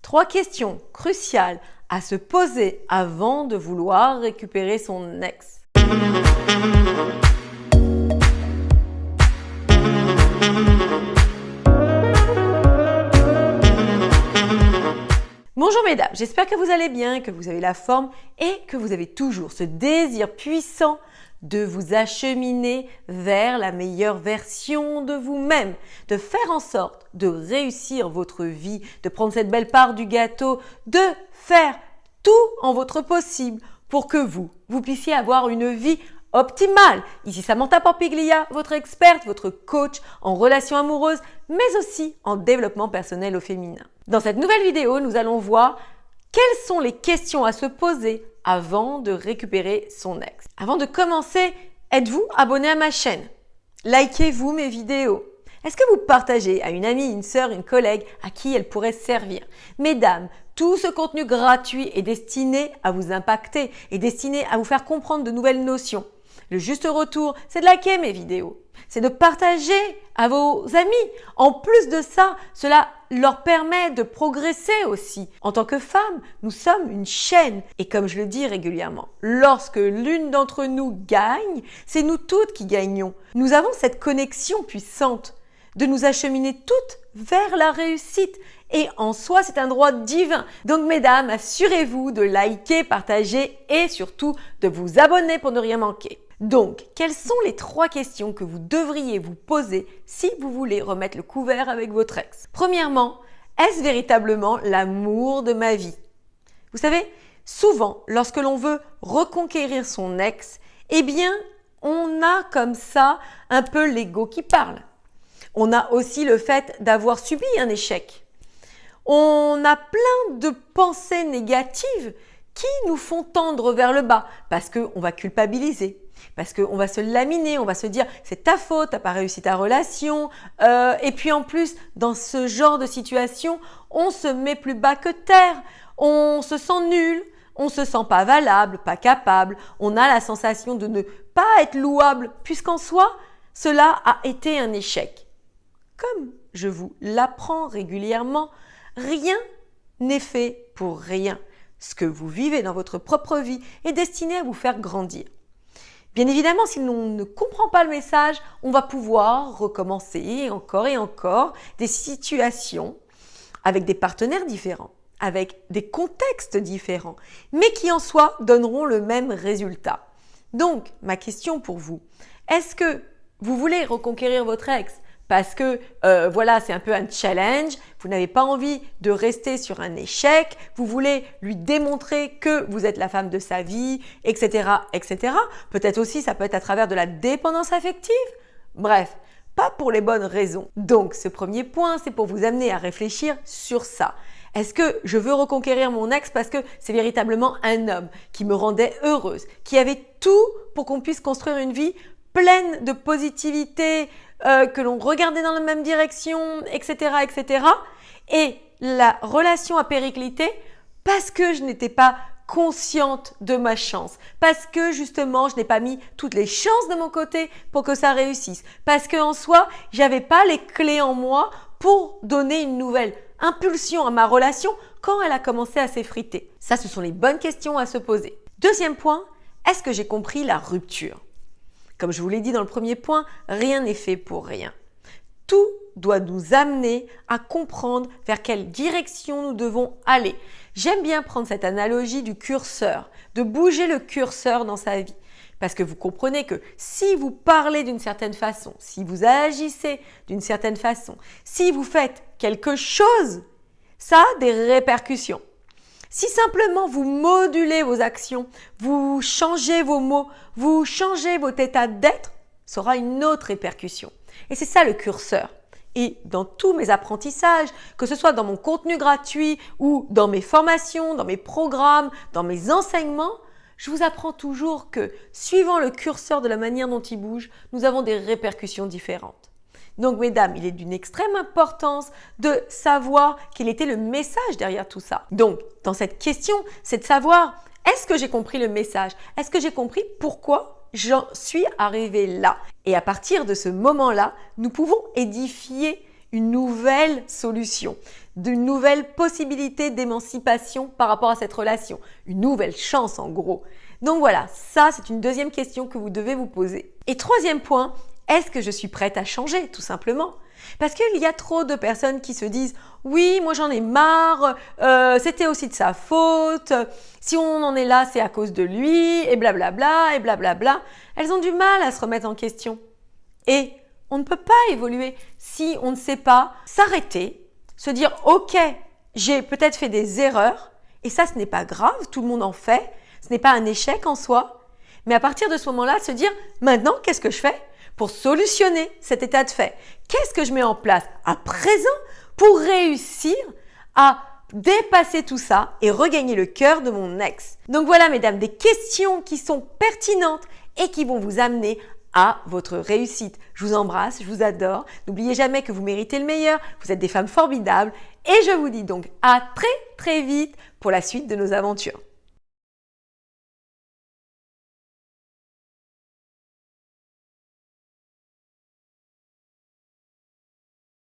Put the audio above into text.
3 questions cruciales à se poser avant de vouloir récupérer son ex. Bonjour mesdames, j'espère que vous allez bien, que vous avez la forme et que vous avez toujours ce désir puissant de vous acheminer vers la meilleure version de vous-même, de faire en sorte de réussir votre vie, de prendre cette belle part du gâteau, de faire tout en votre possible pour que vous puissiez avoir une vie optimale. Ici Samantha Pampiglia, votre experte, votre coach en relations amoureuses, mais aussi en développement personnel au féminin. Dans cette nouvelle vidéo, nous allons voir quelles sont les questions à se poser avant de récupérer son ex. Avant de commencer, êtes-vous abonné à ma chaîne? Likez-vous mes vidéos? Est-ce que vous partagez à une amie, une sœur, une collègue à qui elle pourrait servir? Mesdames, tout ce contenu gratuit est destiné à vous impacter, est destiné à vous faire comprendre de nouvelles notions. Le juste retour, c'est de liker mes vidéos, c'est de partager à vos amis. En plus de ça, cela leur permet de progresser aussi. En tant que femme, nous sommes une chaîne. Et comme je le dis régulièrement, lorsque l'une d'entre nous gagne, c'est nous toutes qui gagnons. Nous avons cette connexion puissante de nous acheminer toutes vers la réussite. Et en soi, c'est un droit divin. Donc mesdames, assurez-vous de liker, partager et surtout de vous abonner pour ne rien manquer. Donc, quelles sont les 3 questions que vous devriez vous poser si vous voulez remettre le couvert avec votre ex? Premièrement, est-ce véritablement l'amour de ma vie? Vous savez, souvent, lorsque l'on veut reconquérir son ex, eh bien, on a comme ça un peu l'ego qui parle. On a aussi le fait d'avoir subi un échec. On a plein de pensées négatives qui nous font tendre vers le bas parce qu'on va culpabiliser. Parce qu'on va se laminer, on va se dire c'est ta faute, t'as pas réussi ta relation. Et puis en plus, dans ce genre de situation, on se met plus bas que terre, on se sent nul, on se sent pas valable, pas capable, on a la sensation de ne pas être louable puisqu'en soi, cela a été un échec. Comme je vous l'apprends régulièrement, rien n'est fait pour rien. Ce que vous vivez dans votre propre vie est destiné à vous faire grandir. Bien évidemment, si l'on ne comprend pas le message, on va pouvoir recommencer encore et encore des situations avec des partenaires différents, avec des contextes différents, mais qui en soi donneront le même résultat. Donc, ma question pour vous, est-ce que vous voulez reconquérir votre ex parce que voilà, c'est un peu un challenge, vous n'avez pas envie de rester sur un échec, vous voulez lui démontrer que vous êtes la femme de sa vie, etc., etc. Peut-être aussi, ça peut être à travers de la dépendance affective. Bref, pas pour les bonnes raisons. Donc, ce premier point, c'est pour vous amener à réfléchir sur ça. Est-ce que je veux reconquérir mon ex parce que c'est véritablement un homme qui me rendait heureuse, qui avait tout pour qu'on puisse construire une vie pleine de positivité, que l'on regardait dans la même direction, etc., etc. Et la relation a périclité parce que je n'étais pas consciente de ma chance, parce que justement, je n'ai pas mis toutes les chances de mon côté pour que ça réussisse, parce qu'en soi, j'avais pas les clés en moi pour donner une nouvelle impulsion à ma relation quand elle a commencé à s'effriter. Ça, ce sont les bonnes questions à se poser. Deuxième point, est-ce que j'ai compris la rupture? Comme je vous l'ai dit dans le premier point, rien n'est fait pour rien. Tout doit nous amener à comprendre vers quelle direction nous devons aller. J'aime bien prendre cette analogie du curseur, de bouger le curseur dans sa vie. Parce que vous comprenez que si vous parlez d'une certaine façon, si vous agissez d'une certaine façon, si vous faites quelque chose, ça a des répercussions. Si simplement vous modulez vos actions, vous changez vos mots, vous changez votre état d'être, ça aura une autre répercussion. Et c'est ça le curseur. Et dans tous mes apprentissages, que ce soit dans mon contenu gratuit ou dans mes formations, dans mes programmes, dans mes enseignements, je vous apprends toujours que suivant le curseur de la manière dont il bouge, nous avons des répercussions différentes. Donc mesdames, il est d'une extrême importance de savoir quel était le message derrière tout ça. Donc dans cette question, c'est de savoir, est-ce que j'ai compris le message? Est-ce que j'ai compris pourquoi j'en suis arrivée là? Et à partir de ce moment-là, nous pouvons édifier une nouvelle solution. d'une nouvelle possibilité d'émancipation par rapport à cette relation. Une nouvelle chance en gros. Donc voilà, ça c'est une deuxième question que vous devez vous poser. Et troisième point, est-ce que je suis prête à changer tout simplement? Parce qu'il y a trop de personnes qui se disent « Oui, moi j'en ai marre, c'était aussi de sa faute, si on en est là, c'est à cause de lui, et blablabla, et blablabla. » Elles ont du mal à se remettre en question. Et on ne peut pas évoluer si on ne sait pas s'arrêter, se dire « Ok, j'ai peut-être fait des erreurs, et ça ce n'est pas grave, tout le monde en fait, ce n'est pas un échec en soi. » Mais à partir de ce moment-là, se dire « Maintenant, qu'est-ce que je fais ? Pour solutionner cet état de fait, qu'est-ce que je mets en place à présent pour réussir à dépasser tout ça et regagner le cœur de mon ex? » Donc voilà, mesdames, des questions qui sont pertinentes et qui vont vous amener à votre réussite. Je vous embrasse, je vous adore. N'oubliez jamais que vous méritez le meilleur. Vous êtes des femmes formidables. Et je vous dis donc à très très vite pour la suite de nos aventures.